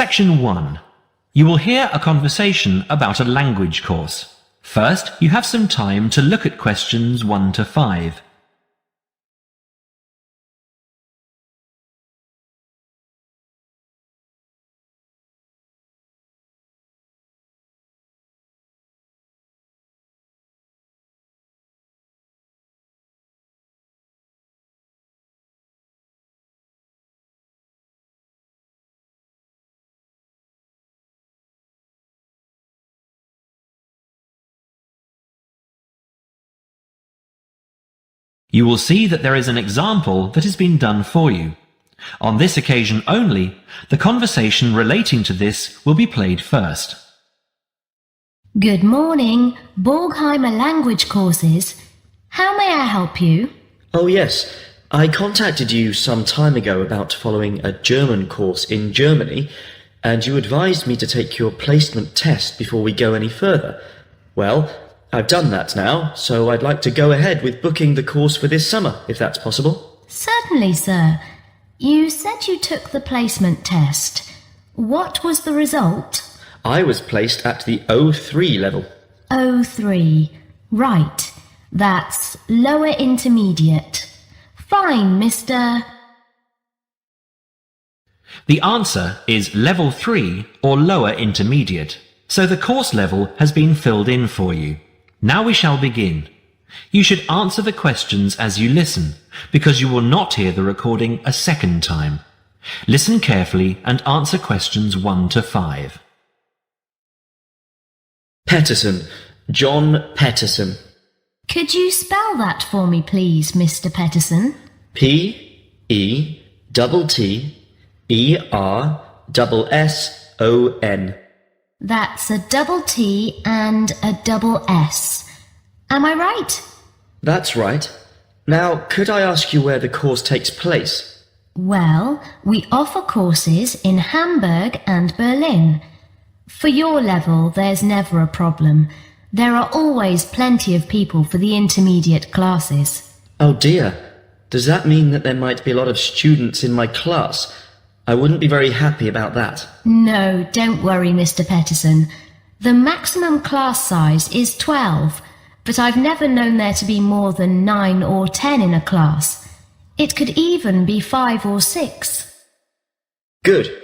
Section 1. You will hear a conversation about a language course. First, you have some time to look at questions 1 to 5. You will see that there is an example that has been done for you. On this occasion only, the conversation relating to this will be played first. Good morning, Borgheimer Language Courses. How may I help you? Oh yes, I contacted you some time ago about following a German course in Germany, and you advised me to take your placement test before we go any further. Well, I've done that now, so I'd like to go ahead with booking the course for this summer, if that's possible. Certainly, sir. You said you took the placement test. What was the result? I was placed at the O3 level. O3. Right. That's lower intermediate. Fine, Mr. The answer is Level 3 or Lower Intermediate, so the course level has been filled in for you. Now we shall begin. You should answer the questions as you listen, because you will not hear the recording a second time. Listen carefully and answer questions 1 to 5. Peterson. John Peterson. Could you spell that for me, please, Mr. Peterson? P-E-T-T-E-R-S-S-O-N. That's a double T and a double S. Am I right? That's right. Now, could I ask you where the course takes place? Well, we offer courses in Hamburg and Berlin. For your level, there's never a problem. There are always plenty of people for the intermediate classes. Oh dear. Does that mean that there might be a lot of students in my class? I wouldn't be very happy about that. No, don't worry, Mr. Peterson. The maximum class size is 12, but I've never known there to be more than 9 or 10 in a class. It could even be 5 or 6. Good.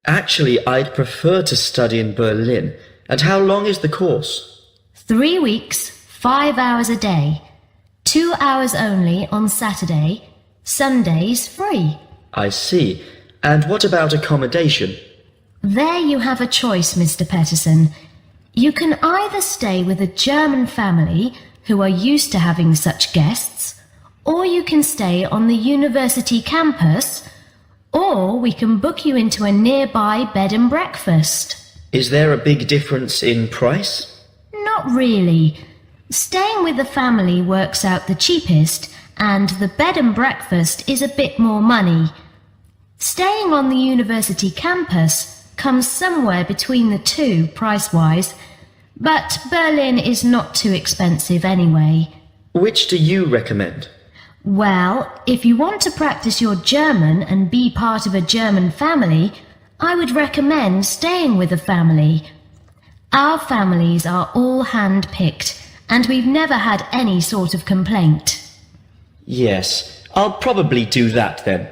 Actually, I'd prefer to study in Berlin. And how long is the course? 3 weeks, 5 hours a day. 2 hours only on Saturday. Sundays free. I see. And what about accommodation? There you have a choice, Mr. Peterson. You can either stay with a German family who are used to having such guests, or you can stay on the university campus, or we can book you into a nearby bed and breakfast. Is there a big difference in price? Not really. Staying with the family works out the cheapest, and the bed and breakfast is a bit more money. Staying on the university campus comes somewhere between the two price-wise, but Berlin is not too expensive anyway. Which do you recommend? Well, if you want to practice your German and be part of a German family, I would recommend staying with a family. Our families are all hand-picked, and we've never had any sort of complaint. Yes, I'll probably do that then.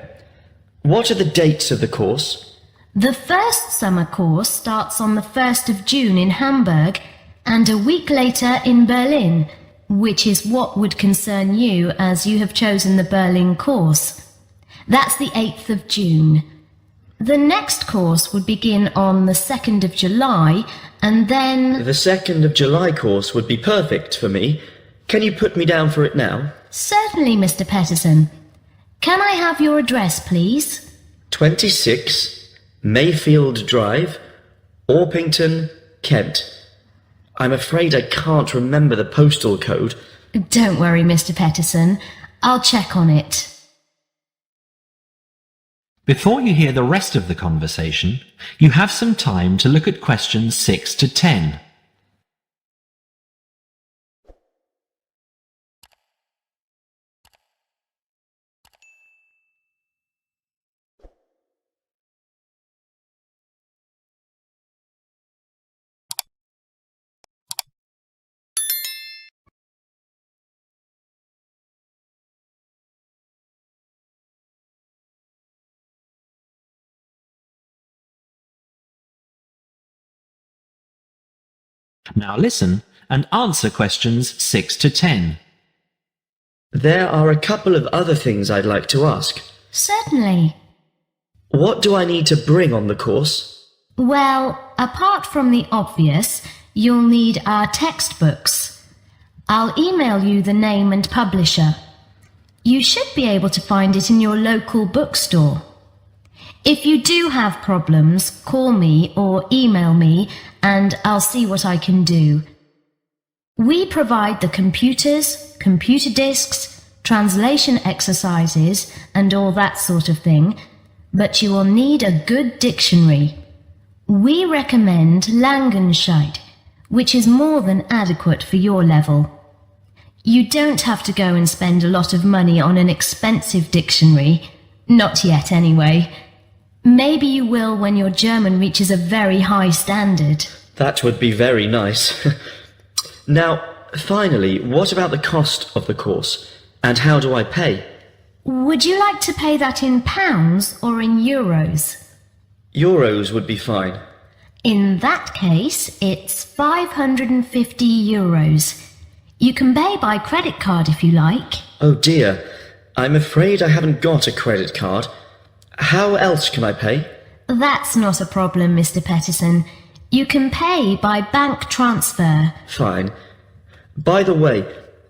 What are the dates of the course? The first summer course starts on the 1st of June in Hamburg and a week later in Berlin, which is what would concern you as you have chosen the Berlin course. That's the 8th of June. The next course would begin on the 2nd of July and then... The 2nd of July course would be perfect for me. Can you put me down for it now? Certainly, Mr. Peterson. Can I have your address, please? 26 Mayfield Drive, Orpington, Kent. I'm afraid I can't remember the postal code. Don't worry, Mr. Peterson. I'll check on it. Before you hear the rest of the conversation, you have some time to look at questions 6 to 10. Now listen and answer questions 6 to 10. There are a couple of other things I'd like to ask. Certainly. What do I need to bring on the course? Well, apart from the obvious, you'll need our textbooks. I'll email you the name and publisher. You should be able to find it in your local bookstore. If you do have problems, call me or email me and I'll see what I can do. We provide the computers, computer disks, translation exercises and all that sort of thing, but you will need a good dictionary. We recommend Langenscheidt, which is more than adequate for your level. You don't have to go and spend a lot of money on an expensive dictionary. Not yet, anyway. Maybe you will when your German reaches a very high standard. That would be very nice. Now, finally, what about the cost of the course? And how do I pay? Would you like to pay that in pounds or in euros? Euros would be fine. In that case, it's 550 euros. You can pay by credit card if you like. Oh dear, I'm afraid I haven't got a credit card. How else can I pay? That's not a problem, Mr. Peterson. You can pay by bank transfer. Fine. By the way,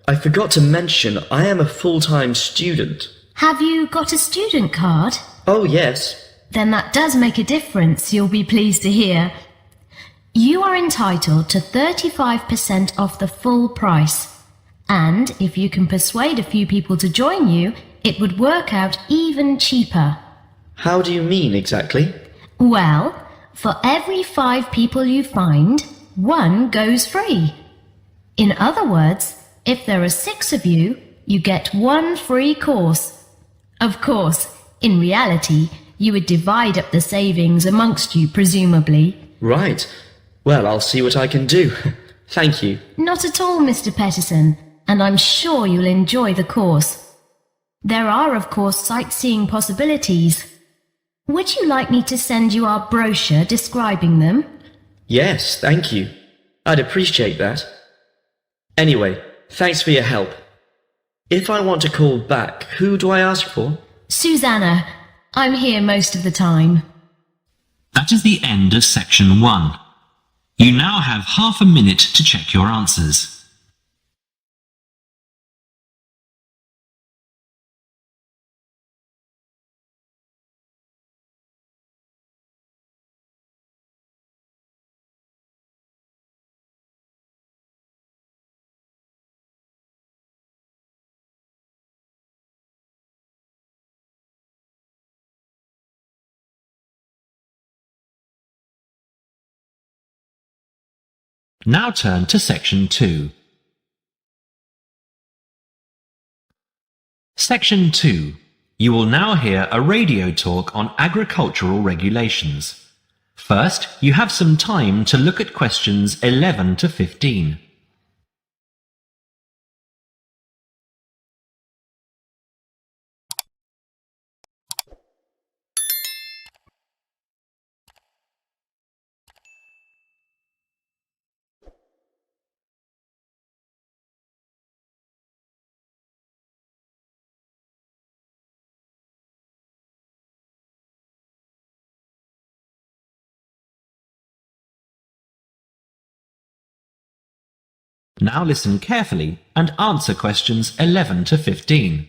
I forgot to mention I am a full-time student. Have you got a student card? Oh yes. Then that does make a difference, you'll be pleased to hear. You are entitled to 35% off the full price. And if you can persuade a few people to join you, it would work out even cheaper. How do you mean exactly? Well, for every 5 people you find, 1 goes free. In other words, if there are 6 of you, you get 1 free course. Of course, in reality, you would divide up the savings amongst you, presumably. Right. Well, I'll see what I can do. Thank you. Not at all, Mr. Peterson, and I'm sure you'll enjoy the course. There are, of course, sightseeing possibilities. Would you like me to send you our brochure describing them? Yes, thank you. I'd appreciate that. Anyway, thanks for your help. If I want to call back, who do I ask for? Susanna. I'm here most of the time. That is the end of section 1. You now have half a minute to check your answers. Now turn to section 2. Section 2. You will now hear a radio talk on agricultural regulations. First, you have some time to look at questions 11 to 15. Now listen carefully and answer questions 11 to 15.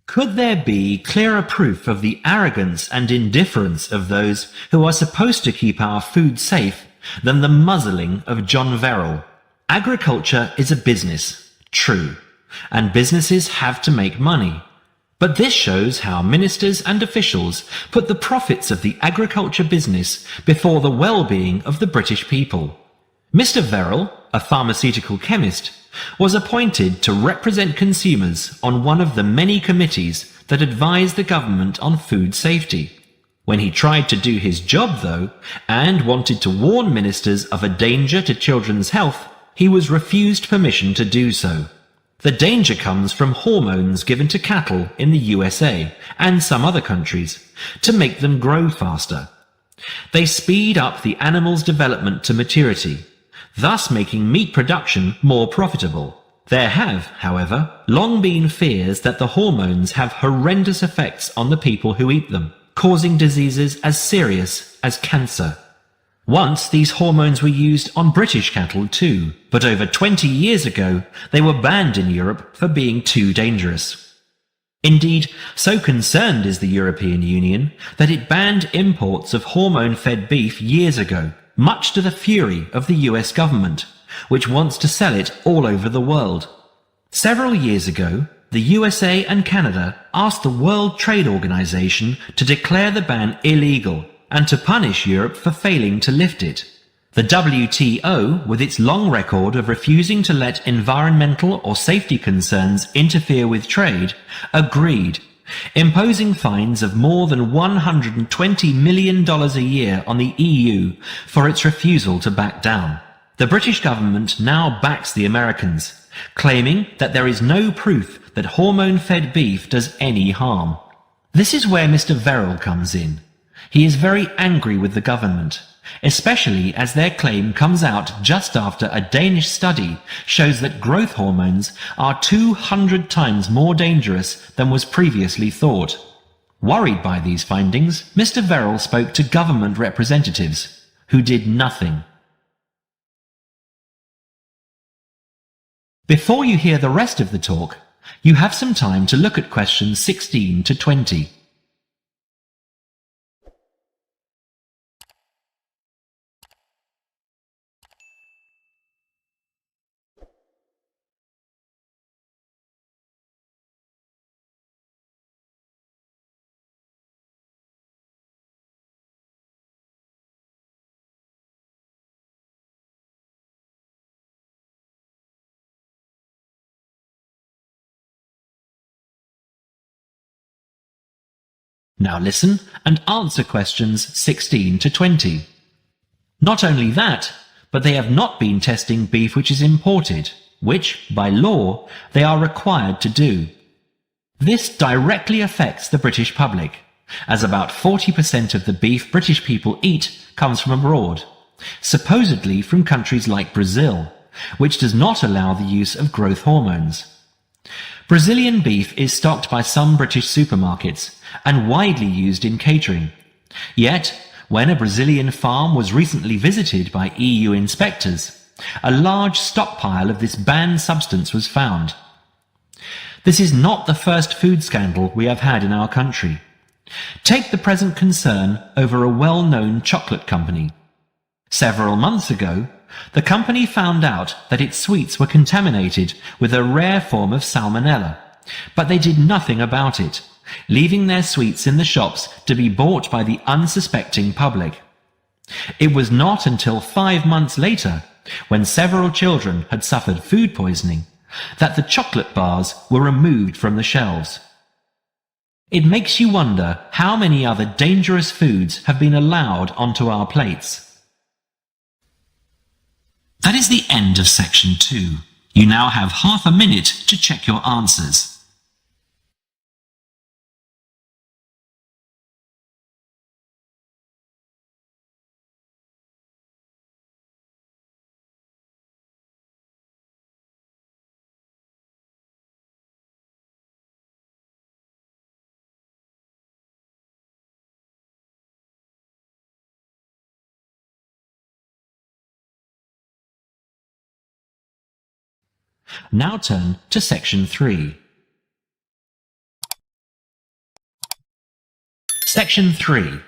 Could there be clearer proof of the arrogance and indifference of those who are supposed to keep our food safe than the muzzling of John Verrill? Agriculture is a business, true, and businesses have to make money. But this shows how ministers and officials put the profits of the agriculture business before the well-being of the British people. Mr. Verrill, a pharmaceutical chemist, was appointed to represent consumers on one of the many committees that advise the government on food safety. When he tried to do his job, though, and wanted to warn ministers of a danger to children's health, he was refused permission to do so. The danger comes from hormones given to cattle in the USA and some other countries to make them grow faster. They speed up the animal's development to maturity. thus making meat production more profitable. There have, however, long been fears that the hormones have horrendous effects on the people who eat them, causing diseases as serious as cancer. Once these hormones were used on British cattle too, but over 20 years ago they were banned in Europe for being too dangerous. Indeed, so concerned is the European Union that it banned imports of hormone-fed beef years ago, much to the fury of the US government, which wants to sell it all over the world. Several years ago, the USA and Canada asked the World Trade Organization to declare the ban illegal and to punish Europe for failing to lift it. The WTO, with its long record of refusing to let environmental or safety concerns interfere with trade, agreed, imposing fines of more than $120 million a year on the EU for its refusal to back down. The British government now backs the Americans, claiming that there is no proof that hormone-fed beef does any harm. This is where Mr. Verrill comes in. He is very angry with the government, especially as their claim comes out just after a Danish study shows that growth hormones are 200 times more dangerous than was previously thought. Worried by these findings, Mr. Verrill spoke to government representatives, who did nothing. Before you hear the rest of the talk, you have some time to look at questions 16 to 20. Now listen and answer questions 16 to 20. Not only that, but they have not been testing beef which is imported, which, by law, they are required to do. This directly affects the British public, as about 40% of the beef British people eat comes from abroad, supposedly from countries like Brazil, which does not allow the use of growth hormones. Brazilian beef is stocked by some British supermarkets and widely used in catering. Yet, when a Brazilian farm was recently visited by EU inspectors, a large stockpile of this banned substance was found. This is not the first food scandal we have had in our country. Take the present concern over a well-known chocolate company. Several months ago, the company found out that its sweets were contaminated with a rare form of salmonella, but they did nothing about it, leaving their sweets in the shops to be bought by the unsuspecting public. It was not until 5 months later, when several children had suffered food poisoning, that the chocolate bars were removed from the shelves. It makes you wonder how many other dangerous foods have been allowed onto our plates. That is the end of section 2. You now have half a minute to check your answers. Now turn to section 3. Section 3.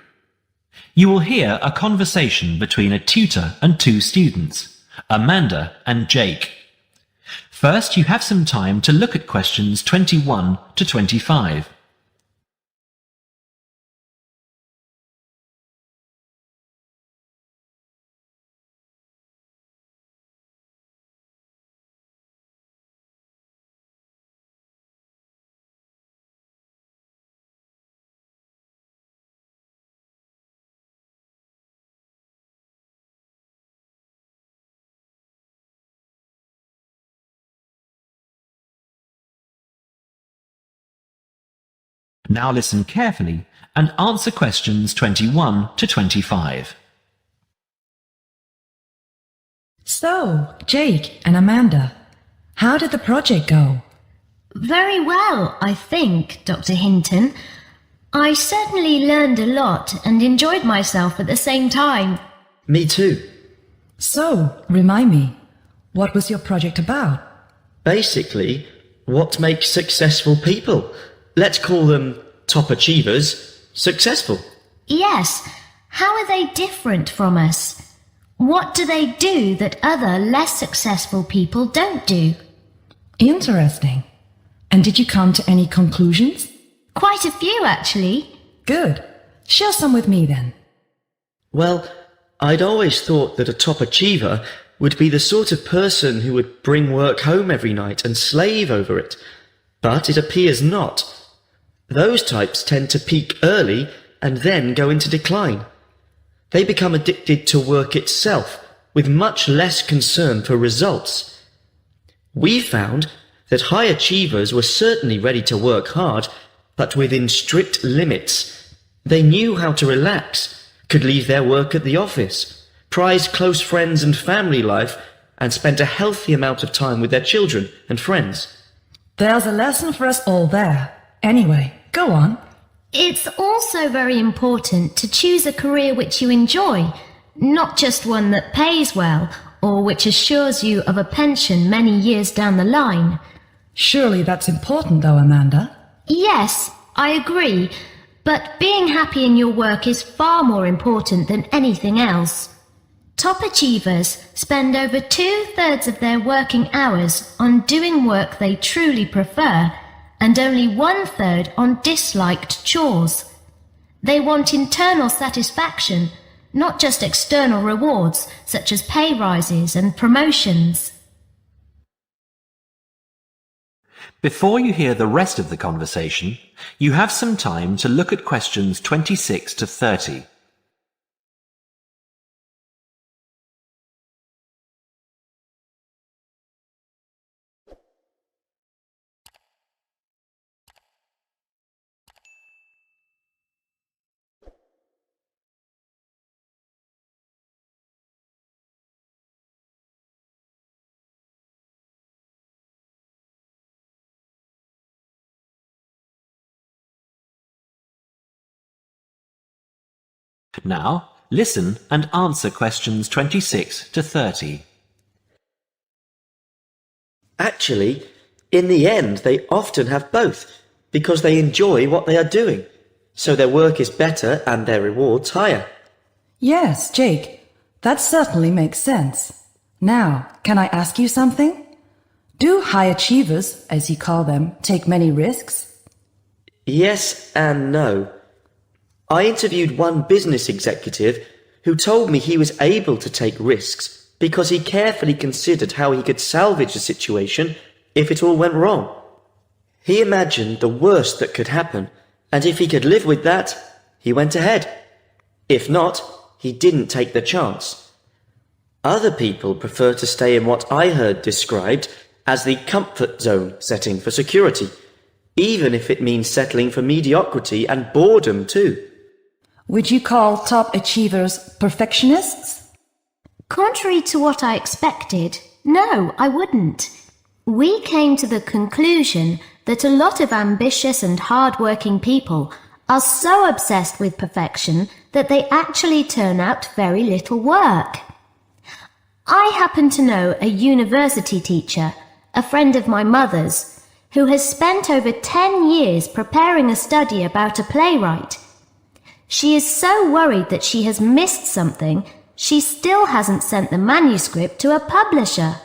You will hear a conversation between a tutor and 2 students, Amanda and Jake. First, you have some time to look at questions 21 to 25. Now listen carefully and answer questions 21 to 25. So, Jake and Amanda, how did the project go? Very well, I think, Dr. Hinton. I certainly learned a lot and enjoyed myself at the same time. Me too. So, remind me, what was your project about? Basically, what makes successful people? Let's call them top achievers successful. Yes, how are they different from us? What do they do that other less successful people don't do? Interesting. And did you come to any conclusions? Quite a few, actually. Good. Share some with me then. Well, I'd always thought that a top achiever would be the sort of person who would bring work home every night and slave over it. But it appears not. Those types tend to peak early and then go into decline. They become addicted to work itself, with much less concern for results. We found that high achievers were certainly ready to work hard, but within strict limits. They knew how to relax, could leave their work at the office, prize close friends and family life, and spent a healthy amount of time with their children and friends. There's a lesson for us all there. Anyway, go on. It's also very important to choose a career which you enjoy, not just one that pays well or which assures you of a pension many years down the line. Surely that's important though, Amanda. Yes, I agree, but being happy in your work is far more important than anything else. Top achievers spend over 2/3 of their working hours on doing work they truly prefer, and only 1/3 on disliked chores. They want internal satisfaction, not just external rewards such as pay rises and promotions. Before you hear the rest of the conversation, you have some time to look at questions 26 to 30. Now, listen and answer questions 26 to 30. Actually, in the end, they often have both, because they enjoy what they are doing. So their work is better and their rewards higher. Yes, Jake, that certainly makes sense. Now, can I ask you something? Do high achievers, as you call them, take many risks? Yes and no. I interviewed one business executive who told me he was able to take risks because he carefully considered how he could salvage the situation if it all went wrong. He imagined the worst that could happen, and if he could live with that, he went ahead. If not, he didn't take the chance. Other people prefer to stay in what I heard described as the comfort zone setting for security, even if it means settling for mediocrity and boredom too. Would you call top achievers perfectionists? Contrary to what I expected, no, I wouldn't. We came to the conclusion that a lot of ambitious and hard-working people are so obsessed with perfection that they actually turn out very little work. I happen to know a university teacher, a friend of my mother's, who has spent over 10 years preparing a study about a playwright. She is so worried that she has missed something, she still hasn't sent the manuscript to a publisher.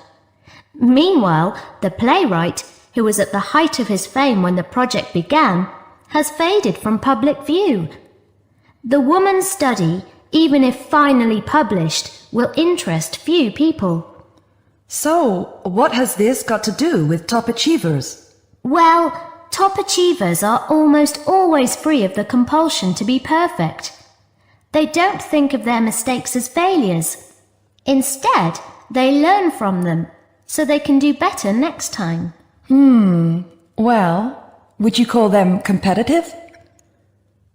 Meanwhile, the playwright, who was at the height of his fame when the project began, has faded from public view. The woman's study, even if finally published, will interest few people. So, what has this got to do with top achievers? Well, top achievers are almost always free of the compulsion to be perfect. They don't think of their mistakes as failures. Instead, they learn from them, so they can do better next time. Well, would you call them competitive?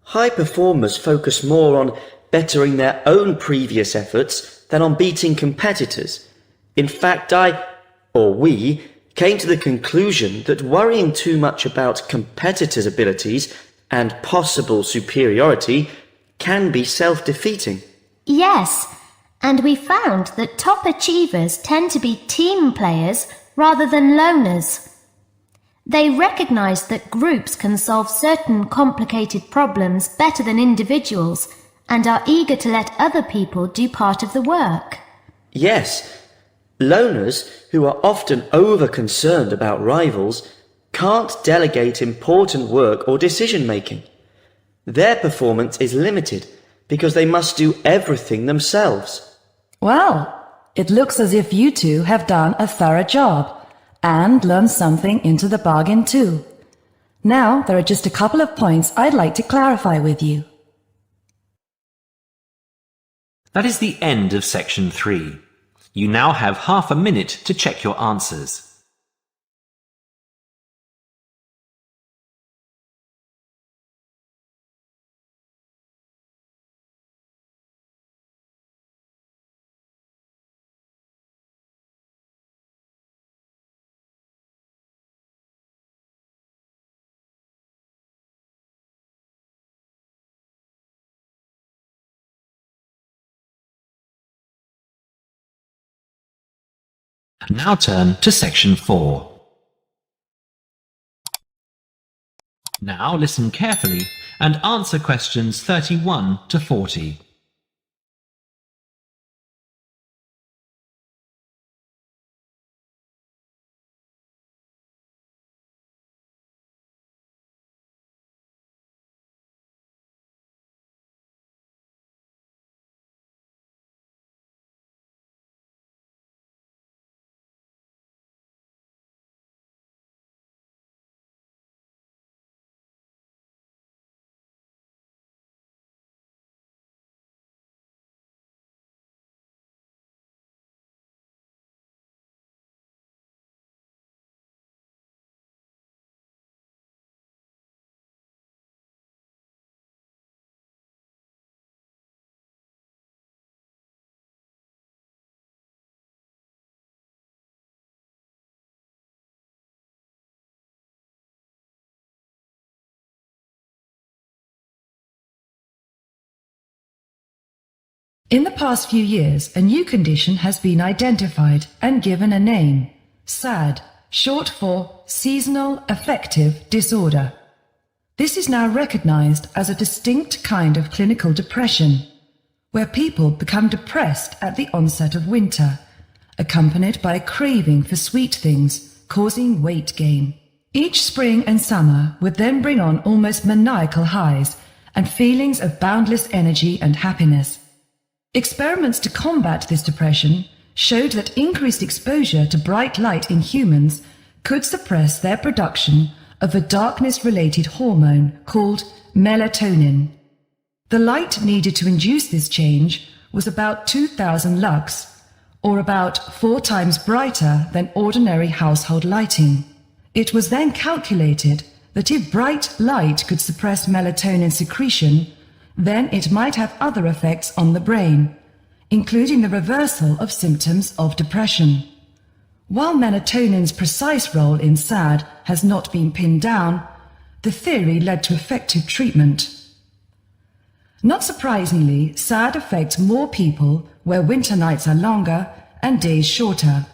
High performers focus more on bettering their own previous efforts than on beating competitors. In fact, we, came to the conclusion that worrying too much about competitors' abilities and possible superiority can be self-defeating. Yes, and we found that top achievers tend to be team players rather than loners. They recognize that groups can solve certain complicated problems better than individuals and are eager to let other people do part of the work. Yes, loners, who are often over-concerned about rivals, can't delegate important work or decision-making. Their performance is limited because they must do everything themselves. Well, it looks as if you two have done a thorough job and learned something into the bargain too. Now, there are just a couple of points I'd like to clarify with you. That is the end of section 3. You now have half a minute to check your answers. Now turn to section 4. Now listen carefully and answer questions 31 to 40. In the past few years, a new condition has been identified and given a name: SAD, short for Seasonal Affective Disorder. This is now recognized as a distinct kind of clinical depression, where people become depressed at the onset of winter, accompanied by a craving for sweet things, causing weight gain. Each spring and summer would then bring on almost maniacal highs and feelings of boundless energy and happiness. Experiments to combat this depression showed that increased exposure to bright light in humans could suppress their production of a darkness-related hormone called melatonin. The light needed to induce this change was about 2000 lux, or about 4 times brighter than ordinary household lighting. It was then calculated that if bright light could suppress melatonin secretion, then it might have other effects on the brain, including the reversal of symptoms of depression. While melatonin's precise role in SAD has not been pinned down, the theory led to effective treatment. Not surprisingly, SAD affects more people where winter nights are longer and days shorter.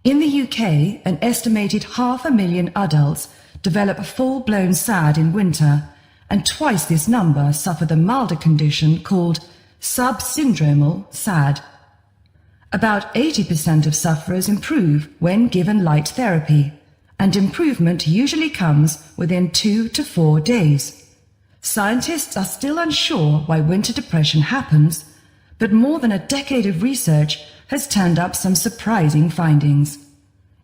In the UK, an estimated 500,000 adults develop full-blown SAD in winter, and twice this number suffer the milder condition called subsyndromal SAD. About 80% of sufferers improve when given light therapy, and improvement usually comes within 2 to 4 days. Scientists are still unsure why winter depression happens, but more than a decade of research has turned up some surprising findings.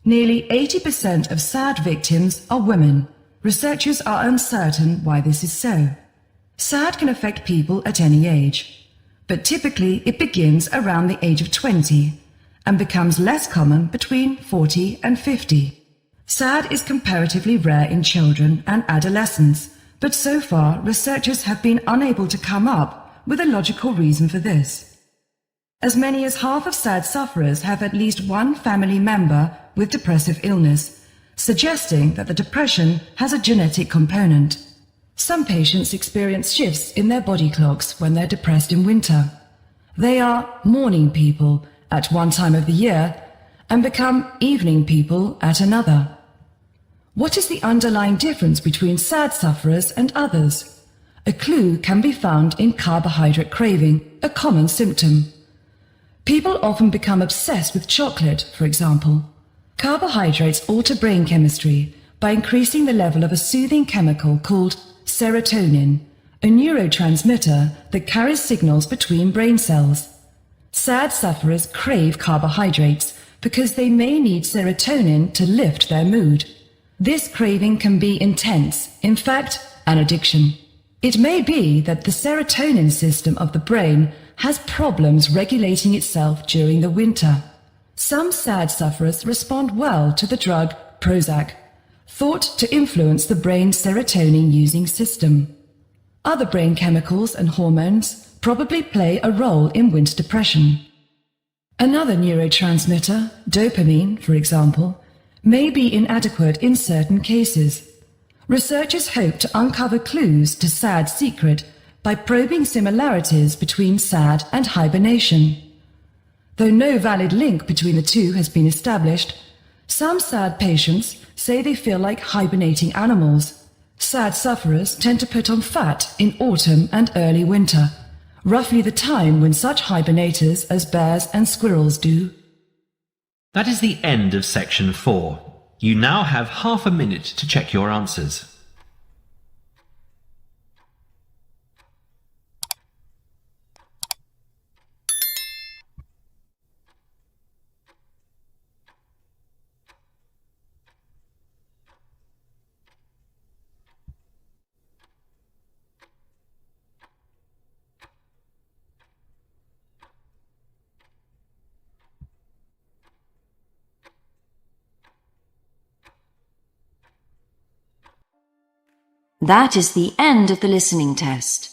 Nearly 80% of SAD victims are women. Researchers are uncertain why this is so. SAD can affect people at any age, but typically it begins around the age of 20 and becomes less common between 40 and 50. SAD is comparatively rare in children and adolescents, but so far researchers have been unable to come up with a logical reason for this. As many as half of SAD sufferers have at least one family member with depressive illness, suggesting that the depression has a genetic component. Some patients experience shifts in their body clocks when they're depressed in winter. They are morning people at one time of the year and become evening people at another. What is the underlying difference between SAD sufferers and others? A clue can be found in carbohydrate craving, a common symptom. People often become obsessed with chocolate, for example. Carbohydrates alter brain chemistry by increasing the level of a soothing chemical called serotonin, a neurotransmitter that carries signals between brain cells. SAD sufferers crave carbohydrates because they may need serotonin to lift their mood. This craving can be intense, in fact, an addiction. It may be that the serotonin system of the brain has problems regulating itself during the winter. Some SAD sufferers respond well to the drug Prozac, thought to influence the brain's serotonin-using system. Other brain chemicals and hormones probably play a role in winter depression. Another neurotransmitter, dopamine, for example, may be inadequate in certain cases. Researchers hope to uncover clues to SAD's secret by probing similarities between SAD and hibernation. Though no valid link between the two has been established, some SAD patients say they feel like hibernating animals. SAD sufferers tend to put on fat in autumn and early winter, roughly the time when such hibernators as bears and squirrels do. That is the end of section 4. You now have half a minute to check your answers. That is the end of the listening test.